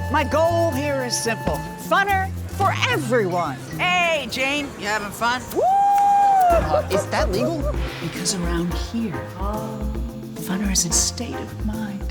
My goal here is simple. Funner for everyone. Hey, Jane, you having fun? Woo! Is that legal? Because around here, funner is a state of mind.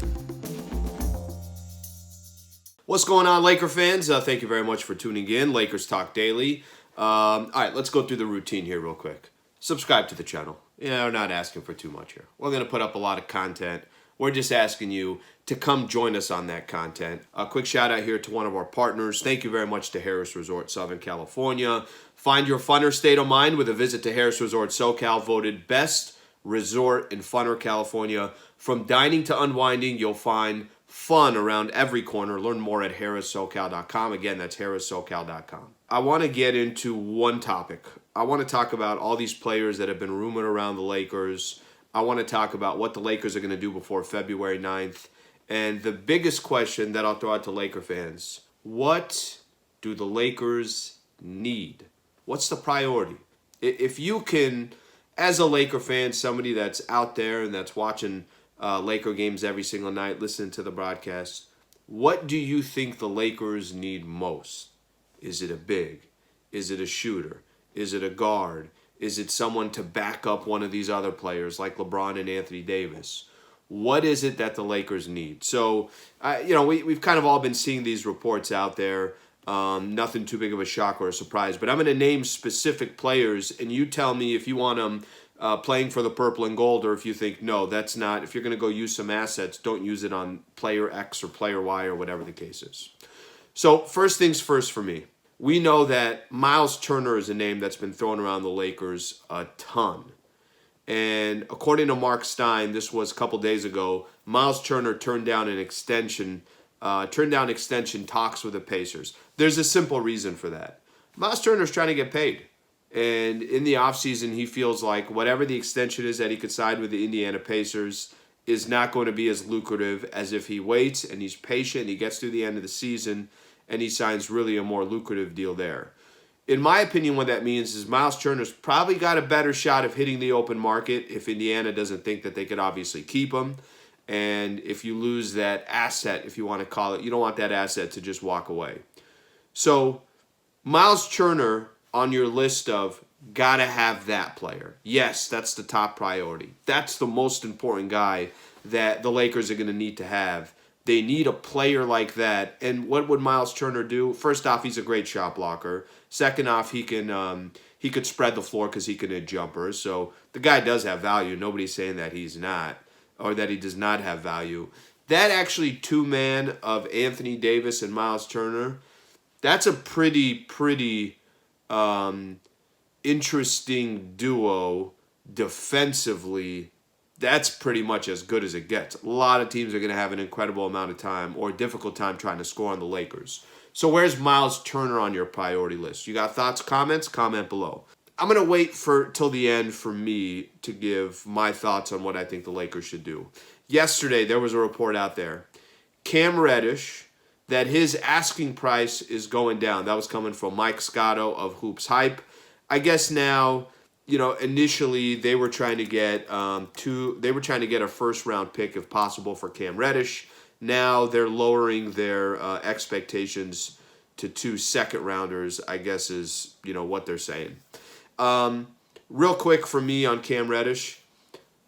What's going on, Laker fans? Thank you very much for tuning in. Lakers Talk Daily. All right, let's go through the routine here real quick. Subscribe to the channel. We're not asking for too much here. We're going to put up a lot of content. We're just asking you to come join us on that content. A quick shout out here to one of our partners. Thank you very much to Harris Resort, Southern California. Find your funner state of mind with a visit to Harris Resort SoCal, voted best resort in funner California. From dining to unwinding, you'll find fun around every corner. Learn more at harrissocal.com. Again, that's harrissocal.com. I want to get into one topic. I want to talk about all these players that have been rumored around the Lakers. I want to talk about what the Lakers are going to do before February 9th. And the biggest question that I'll throw out to Laker fans, what do the Lakers need? What's the priority? If you can, as a Laker fan, somebody that's out there and that's watching Laker games every single night, listening to the broadcast, what do you think the Lakers need most? Is it a big? Is it a shooter? Is it a guard? Is it someone to back up one of these other players like LeBron and Anthony Davis? What is it that the Lakers need? So, we've kind of all been seeing these reports out there. Nothing too big of a shock or a surprise. But I'm going to name specific players, and you tell me if you want them playing for the purple and gold, or if you think, no, that's not. If you're going to go use some assets, don't use it on player X or player Y or whatever the case is. So, first things first for me. We know that Miles Turner is a name that's been thrown around the Lakers a ton. And according to Mark Stein, this was a couple days ago, Miles Turner turned down extension talks with the Pacers. There's a simple reason for that. Miles Turner's trying to get paid. And in the offseason, he feels like whatever the extension is that he could sign with the Indiana Pacers is not going to be as lucrative as if he waits and he's patient and he gets through the end of the season and he signs really a more lucrative deal there. In my opinion, what that means is Miles Turner's probably got a better shot of hitting the open market if Indiana doesn't think that they could obviously keep him. And if you lose that asset, if you want to call it, you don't want that asset to just walk away. So Miles Turner on your list of gotta have that player. Yes, that's the top priority. That's the most important guy that the Lakers are going to need to have. They need a player like that. And what would Miles Turner do? First off, he's a great shot blocker. Second off, he could spread the floor because he can hit jumpers. So the guy does have value. Nobody's saying that he's not or that he does not have value. That actually two-man of Anthony Davis and Miles Turner, that's a pretty interesting duo defensively. That's pretty much as good as it gets. A lot of teams are going to have an incredible amount of time or a difficult time trying to score on the Lakers. So where's Miles Turner on your priority list? You got thoughts, comments? Comment below. I'm going to wait till the end for me to give my thoughts on what I think the Lakers should do. Yesterday, there was a report out there. Cam Reddish, that his asking price is going down. That was coming from Mike Scotto of Hoops Hype. I guess now, initially they were trying to get a first round pick if possible for Cam Reddish. Now they're lowering their expectations to 2 second rounders, I guess is, what they're saying. Real quick for me on Cam Reddish,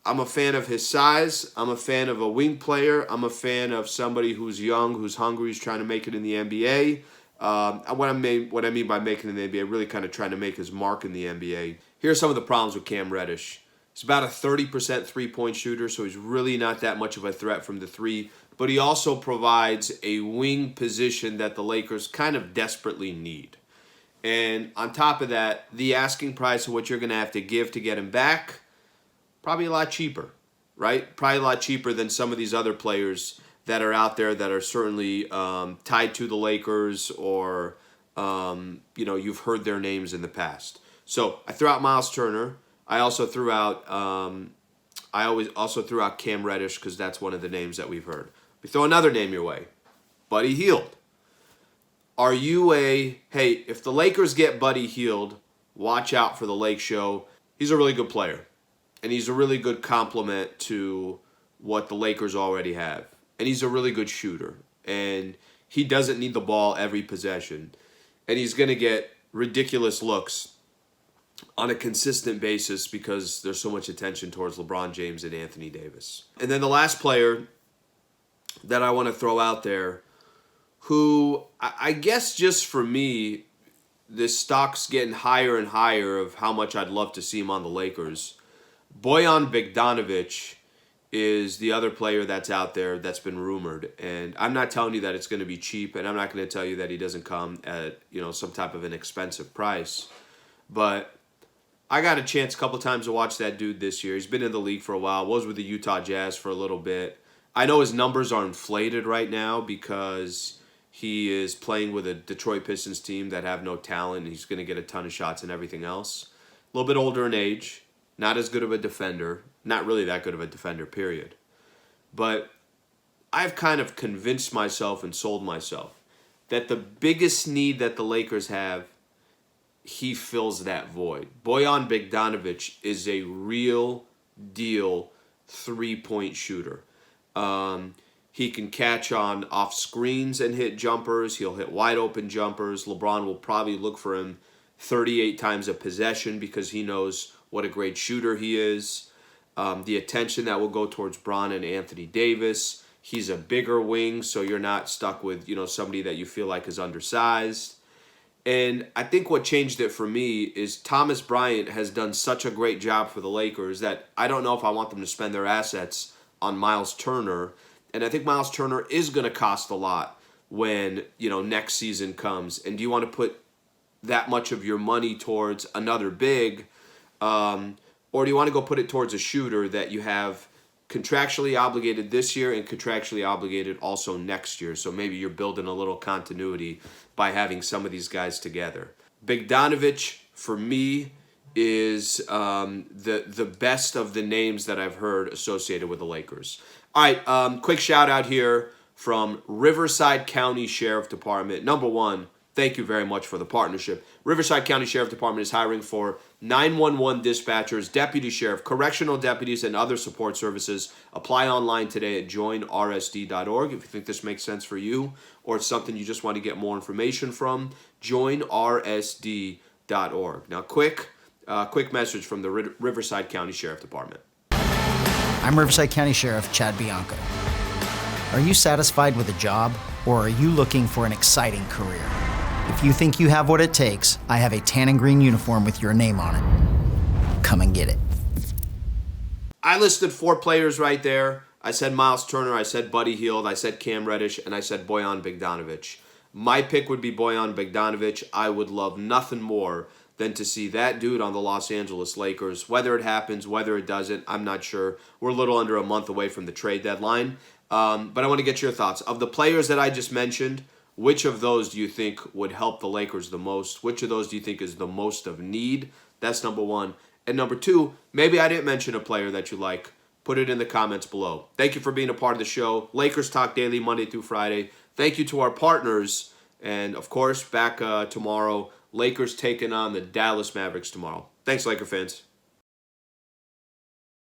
I'm a fan of his size. I'm a fan of a wing player. I'm a fan of somebody who's young, who's hungry, who's trying to make it in the NBA. What I mean by making it in the NBA, really kind of trying to make his mark in the NBA. Here are some of the problems with Cam Reddish. He's about a 30% three-point shooter, so he's really not that much of a threat from the three. But he also provides a wing position that the Lakers kind of desperately need. And on top of that, the asking price of what you're going to have to give to get him back, probably a lot cheaper, right? Probably a lot cheaper than some of these other players that are out there that are certainly tied to the Lakers or, you've heard their names in the past. So I threw out Miles Turner. I also threw out Cam Reddish because that's one of the names that we've heard. We throw another name your way, Buddy Hield. Are you if the Lakers get Buddy Hield, watch out for the Lake Show. He's a really good player, and he's a really good complement to what the Lakers already have. And he's a really good shooter. And he doesn't need the ball every possession. And he's going to get ridiculous looks on a consistent basis because there's so much attention towards LeBron James and Anthony Davis. And then the last player that I want to throw out there, who I guess just for me, this stock's getting higher and higher of how much I'd love to see him on the Lakers. Bojan Bogdanovic is the other player that's out there that's been rumored. And I'm not telling you that it's going to be cheap, and I'm not going to tell you that he doesn't come at, some type of an expensive price. But I got a chance a couple times to watch that dude this year. He's been in the league for a while, was with the Utah Jazz for a little bit. I know his numbers are inflated right now because he is playing with a Detroit Pistons team that have no talent, and he's going to get a ton of shots and everything else. A little bit older in age, not as good of a defender, not really that good of a defender, period. But I've kind of convinced myself and sold myself that the biggest need that the Lakers have, he fills that void. Bojan Bogdanovic is a real deal three-point shooter. He can catch on off screens and hit jumpers. He'll hit wide open jumpers. LeBron will probably look for him 38 times a possession because he knows what a great shooter he is. The attention that will go towards Bron and Anthony Davis. He's a bigger wing, so you're not stuck with, somebody that you feel like is undersized. And I think what changed it for me is Thomas Bryant has done such a great job for the Lakers that I don't know if I want them to spend their assets on Miles Turner. And I think Miles Turner is going to cost a lot when, next season comes. And do you want to put that much of your money towards another big? Or do you want to go put it towards a shooter that you have contractually obligated this year and contractually obligated also next year? So maybe you're building a little continuity by having some of these guys together. Bogdanovic, for me, is the best of the names that I've heard associated with the Lakers. All right, quick shout out here from Riverside County Sheriff Department. Number one, thank you very much for the partnership. Riverside County Sheriff Department is hiring for 911 dispatchers, deputy sheriff, correctional deputies, and other support services. Apply online today at joinrsd.org. If you think this makes sense for you or it's something you just want to get more information from, joinrsd.org. Now, quick message from the Riverside County Sheriff Department. I'm Riverside County Sheriff Chad Bianco. Are you satisfied with a job, or are you looking for an exciting career? If you think you have what it takes, I have a tan and green uniform with your name on it. Come and get it. I listed 4 players right there. I said Miles Turner, I said Buddy Hield, I said Cam Reddish, and I said Bojan Bogdanovic. My pick would be Bojan Bogdanovic. I would love nothing more than to see that dude on the Los Angeles Lakers. Whether it happens, whether it doesn't, I'm not sure. We're a little under a month away from the trade deadline. But I want to get your thoughts. Of the players that I just mentioned, which of those do you think would help the Lakers the most? Which of those do you think is the most of need? That's number one. And number two, maybe I didn't mention a player that you like. Put it in the comments below. Thank you for being a part of the show. Lakers Talk Daily, Monday through Friday. Thank you to our partners. And, of course, back tomorrow. Lakers taking on the Dallas Mavericks tomorrow. Thanks, Laker fans.